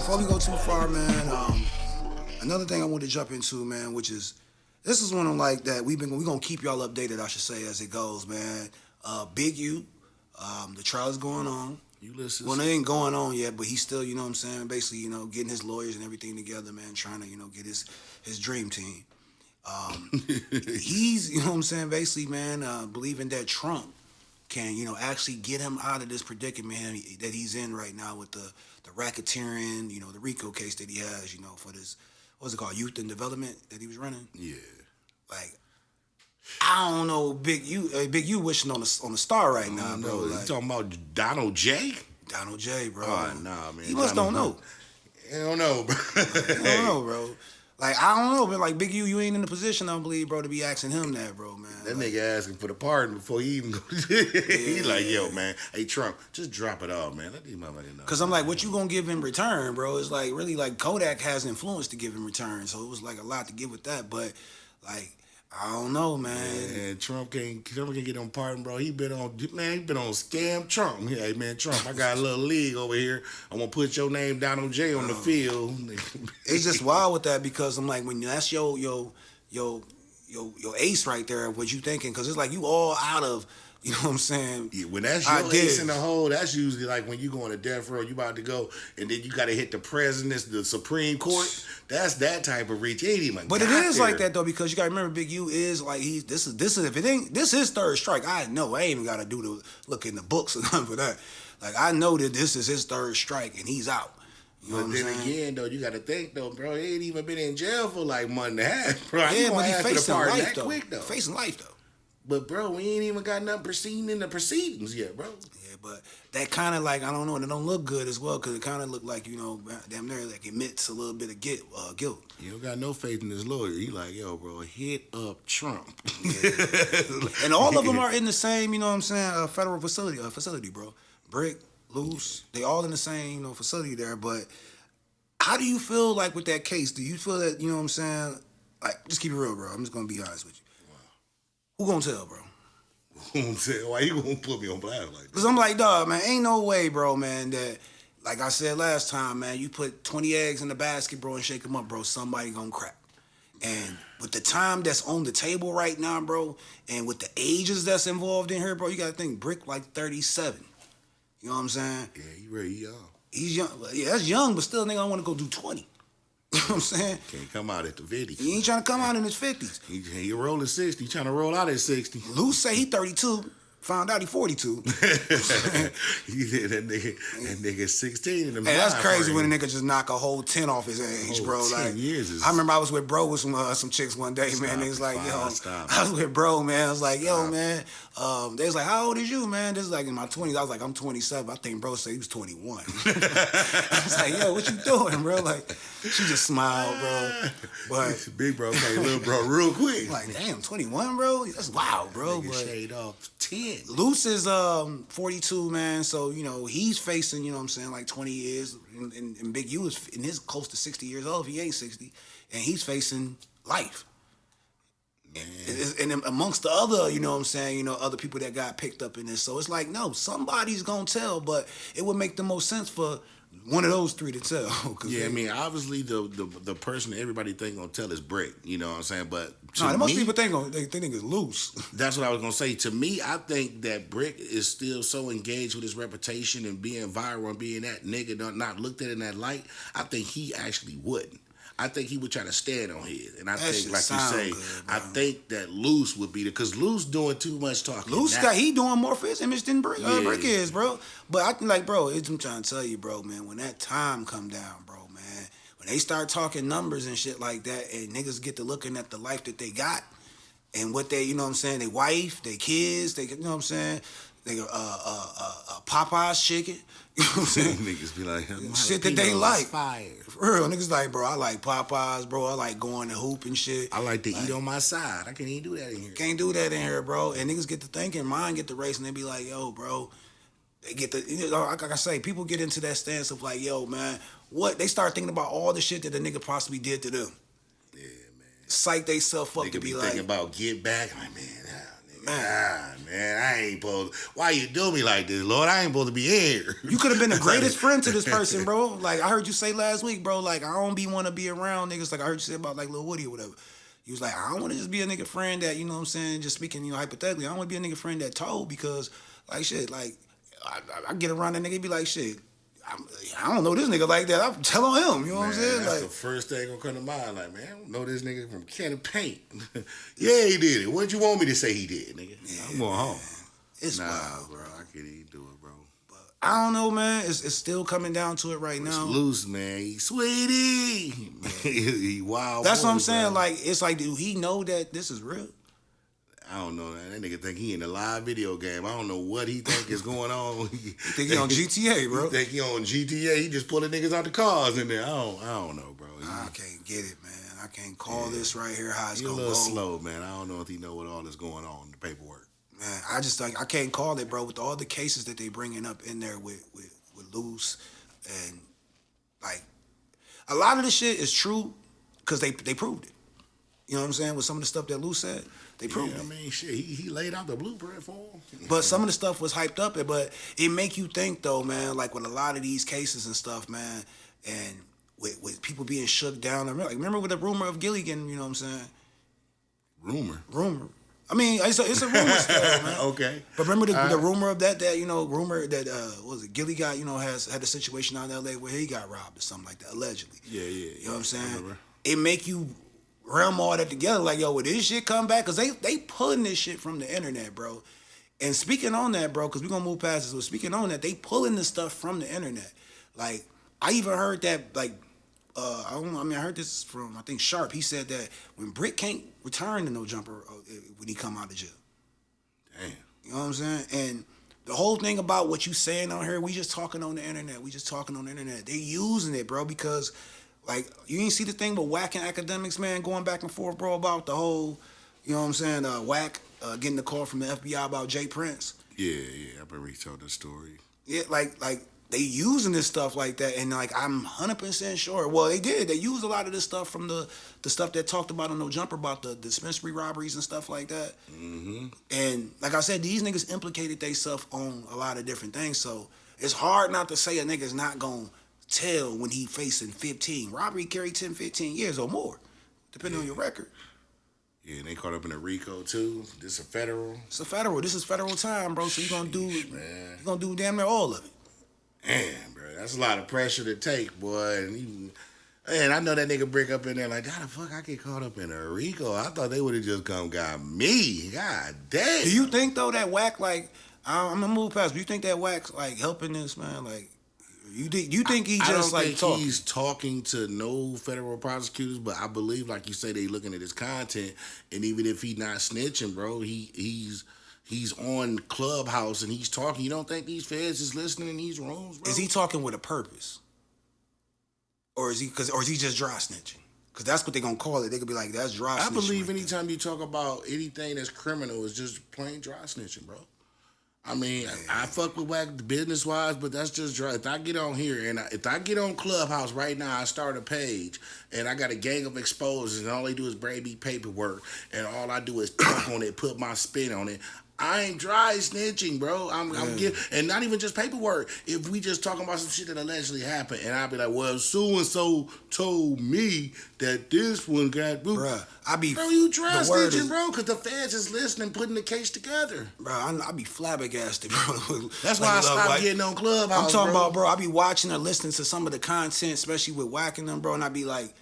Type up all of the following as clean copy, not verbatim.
before we go too far, man, another thing I want to jump into, man, which is this is one of like that we're gonna keep y'all updated, I should say, as it goes, man. Big U, the trial's going on. Ulysses. Well, it ain't going on yet, but he's still, you know what I'm saying, basically, you know, getting his lawyers and everything together, man, trying to, you know, get his dream team. He's, you know what I'm saying, basically, man, believing that Trump can, you know, actually get him out of this predicament that he's in right now with the racketeering, you know, the RICO case that he has, you know, for this, what's it called, Youth and Development that he was running. Yeah. Like, I don't know, Big U wishing on the star right now, bro. Like, you talking about Donald J? Donald J, bro. Oh, nah, man. He must don't know. I don't know, bro. I don't know, bro. Like, I don't know, but like, Big U, you ain't in the position, I don't believe, bro, to be asking him that, bro, man. That like, nigga asking for the pardon before he even go. He like, yo, man, hey, Trump, just drop it all, man. Let these motherfuckers know. Because I'm like, what you gonna give in return, bro? It's like, really, like, Kodak has influence to give in return, so it was like a lot to give with that, but, like, I don't know, man. And Trump can't get on pardon, bro. He been on scam Trump. Hey, man, Trump, I got a little league over here. I'm gonna put your name Donald J on the field. It's just wild with that because I'm like, when that's your ace right there, what you thinking? Because it's like you all out of, you know what I'm saying? Yeah, when that's your ace in the hole, that's usually like when you going to death row, you about to go, and then you got to hit the presidents, the Supreme Court. That's that type of reach. He ain't even. But it is there. Like that though, because you got to remember, Big U is like this is if it ain't this is third strike. I know I ain't even got to do the look in the books or nothing for that. Like I know that this is his third strike and he's out. You know but then again, though, you got to think though, bro. He ain't even been in jail for like a month and a half, bro. Yeah, but he's facing life though. Quick, though. Facing life though. But bro, we ain't even got nothing proceeding in the proceedings yet, bro. Yeah, but that kind of like, I don't know, and it don't look good as well because it kind of look like, you know, damn near like admits a little bit of guilt. You don't got no faith in his lawyer. He like, yo, bro, hit up Trump. Yeah. And all of them are in the same, you know what I'm saying, federal facility, bro. Brick, Loose, they all in the same, you know, facility there. But how do you feel like with that case? Do you feel that, you know what I'm saying, like, just keep it real, bro. I'm just going to be honest with you. Who gonna tell, bro? Why you gonna put me on blast like that? Because I'm like, dog, man, ain't no way, bro, man, that, like I said last time, man, you put 20 eggs in the basket, bro, and shake them up, bro, somebody gonna crack. And with the time that's on the table right now, bro, and with the ages that's involved in here, bro, you gotta think Brick like 37. You know what I'm saying? Yeah, he really young. He's young. Yeah, that's young, but still, nigga, I want to go do 20. You know what I'm saying? Can't come out at the 50s. He ain't trying to come out in his 50s. He rolling 60. He trying to roll out at 60. Luce say he 32. Found out he 42. that nigga 16 in the Hey, that's crazy when a nigga just knock a whole 10 off his age, bro. 10 like, years is... I remember I was with bro with some chicks one day, man. They was like, I was with bro, man. I was like, yo, man. They was like, how old is you, man? This is like in my 20s. I was like, I'm 27. I think bro said he was 21. I was like, yo, what you doing, bro? Like, she just smiled, bro. But big bro came little bro real quick. Like, damn, 21, bro? That's wild, bro. Nigga shade off 10. Luce is 42, man, so, you know, he's facing, you know what I'm saying, like 20 years, and Big U is in his close to 60 years old, if he ain't 60, and he's facing life. And amongst the other, you know what I'm saying, you know, other people that got picked up in this, so it's like, no, somebody's gonna tell, but it would make the most sense for one of those three to tell. Yeah, I mean, obviously the person that everybody think gonna tell is Brick, you know what I'm saying? But most people think it's Loose. That's what I was gonna say. To me, I think that Brick is still so engaged with his reputation and being viral and being that nigga not looked at in that light. I think he actually wouldn't. I think he would try to stand on his. And I think, like you say, good, I think that Loose would be because Loose doing too much talking. Loose he doing more for his image than Brick is, bro. But I think, like, bro, I'm trying to tell you, bro, man, when that time come down, bro, man, when they start talking numbers and shit like that, and niggas get to looking at the life that they got and what they, you know what I'm saying, their wife, their kids, they, you know what I'm saying, they Popeye's chicken. You know what I'm saying? Niggas be like, shit that they like. Fire. For real, niggas like, bro, I like Popeyes, bro. I like going to hoop and shit. I like to eat on my side. I can't even do that in here. Can't do that in here, bro. And niggas get to thinking, mind get to racing, they be like, yo, bro. They get the, you know, like I say, people get into that stance of like, yo, man, what? They start thinking about all the shit that the nigga possibly did to them. Yeah, man. Psych they self up nigga to be thinking like. Thinking about get back. Like, man, Man, I ain't supposed. Why you do me like this, Lord? I ain't supposed to be in here. You could have been the greatest friend to this person, bro. Like I heard you say last week, bro. Like I don't want to be around niggas. Like I heard you say about like Lil Woody or whatever. You was like, I don't want to just be a nigga friend that, you know what I'm saying, just speaking, you know, hypothetically. I don't want to be a nigga friend that told because, like, shit, like, I get around that nigga and be like, shit, I don't know this nigga like that. I'm telling him, you know what I'm saying? That's Like, the first thing gonna come to mind. Like, man, I don't know this nigga from can of paint. Yeah, he did it. What you want me to say he did, nigga? Yeah, I'm going home. It's wild, bro. I can't even do it, bro. I don't know, man. It's still coming down to it right now. It's loose, man. He sweetie. He wild. That's what I'm boy, saying. bro. Like, it's like, do he know that this is real? I don't know. That nigga think he in a live video game. I don't know what he think is going on. He think he on GTA, bro. He think he on GTA. He just pulling niggas out the cars in there. I don't know, bro. I can't get it, man. I can't call this right here how it's He a gonna little go. slow, man. I don't know if he know what all is going on in the paperwork. Man, I just like I can't call it, bro. With all the cases that they bringing up in there with Loose, and like a lot of the shit is true because they proved it. You know what I'm saying? With some of the stuff that Loose said, they proved it. I mean, shit, he laid out the blueprint for him. But some of the stuff was hyped up, but it make you think though, man. Like with a lot of these cases and stuff, man, and with people being shook down. Remember with the rumor of Gilligan, you know what I'm saying? Rumor. I mean, it's a rumor still, man. Okay. But remember the rumor of that you know, rumor that what was it, Gilly got, you know, had a situation out in LA where he got robbed or something like that, allegedly. Yeah. You know what I'm saying? It make you realm all that together, like, yo, will this shit come back? Cause they pulling this shit from the internet, bro. And speaking on that, bro, cause we're gonna move past this, but speaking on that, they pulling this stuff from the internet. Like, I even heard that, like, I heard this from, I think, Sharp. He said that when Brick can't return to No Jumper when he come out of jail. Damn. You know what I'm saying? And the whole thing about what you saying on here, we just talking on the internet. They using it, bro, because, like, you ain't see the thing with WACK and academics, man, going back and forth, bro, about the whole, you know what I'm saying, WACK getting the call from the FBI about Jay Prince. Yeah, I've been retold the story. Yeah, like they using this stuff like that, and like I'm 100% sure. Well, they did. They used a lot of this stuff from the stuff that talked about on No Jumper about the dispensary robberies and stuff like that. Mm-hmm. And like I said, these niggas implicated themselves on a lot of different things. So it's hard not to say a nigga's not gonna tell when he facing 15. Robbery carry 10, 15 years or more, depending on your record. Yeah, and they caught up in a RICO too. This is a federal. It's a federal. This is federal time, bro. So you gonna do damn near all of it. Man, bro, that's a lot of pressure to take, boy. And I know that nigga Brick up in there like, how the fuck I get caught up in a RICO? I thought they would have just come got me. God damn. Do you think though that WACK, like, I'm gonna move past, but you think that WACK's like helping this, man? Like, you think he just I don't like think talking? he's talking to no federal prosecutors, but I believe, like you say, they looking at his content, and even if he not snitching, bro, he's on Clubhouse and he's talking. You don't think these feds is listening in these rooms, bro? Is he talking with a purpose, or is he just dry snitching? Because that's what they gonna call it. They could be like, that's dry snitching. I believe anytime you talk about anything that's criminal, it's just plain dry snitching, bro. I mean, I fuck with WACK business wise, but that's just dry. If I get on here and if I get on Clubhouse right now, I start a page and I got a gang of exposers and all they do is bring me paperwork and all I do is talk on it, put my spin on it. I ain't dry snitching, bro. I'm and not even just paperwork. If we just talking about some shit that allegedly happened, and I'll be like, well, so and so told me that this one got booped. Bro, you dry snitching, bro, because the feds is listening, putting the case together. Bro, I be flabbergasted, bro. That's why I stopped getting on Clubhouse. I'm talking about, bro. I be watching or listening to some of the content, especially with WACK and them, bro, and I be like,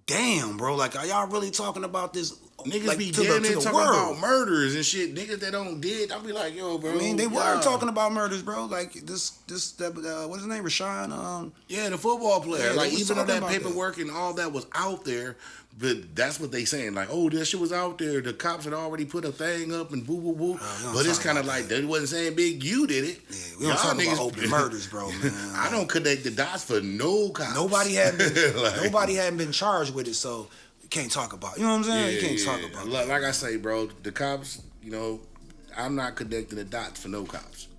damn, bro, like, are y'all really talking about this? Niggas like, be to damn near the talking world about murders and shit. Niggas that don't did, I'll be like, yo, bro. I mean, they were talking about murders, bro. Like this what's his name, Rashawn? Yeah, the football player. Yeah, like even though that paperwork and all that was out there, but that's what they saying. Like, oh, that shit was out there. The cops had already put a thing up and boo boo boo. But it's kind of like they wasn't saying Big U did it. Yeah, we don't talk about open murders, bro. Man. I don't connect the dots for no cops. Nobody hadn't been charged with it, so. Can't talk about. You know what I'm saying? You can't talk about. Like I say, bro, the cops, you know, I'm not connecting the dots for no cops.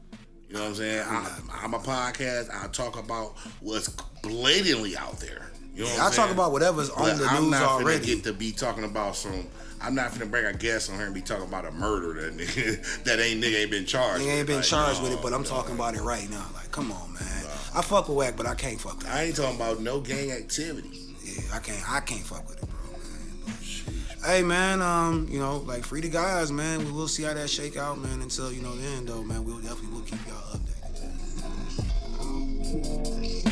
You know what I'm saying? I'm a podcast. I talk about what's blatantly out there. You know Yeah, what I'm I talk saying? about whatever's on But the I'm news not already. finna get to be talking about some. I'm not finna bring a guest on here and be talking about a murder that nigga, that nigga ain't been charged. He ain't been Like, charged with no, it, but I'm no. talking about it right now. Like, come on, man. I fuck with Wack, but I can't fuck with it. I ain't talking about no gang activity. Yeah, I can't fuck with it, bro, man. But, hey, man, you know, like, free the guys, man. We will see how that shake out, man. Until, you know, the end, though, man. We'll definitely will keep y'all updated.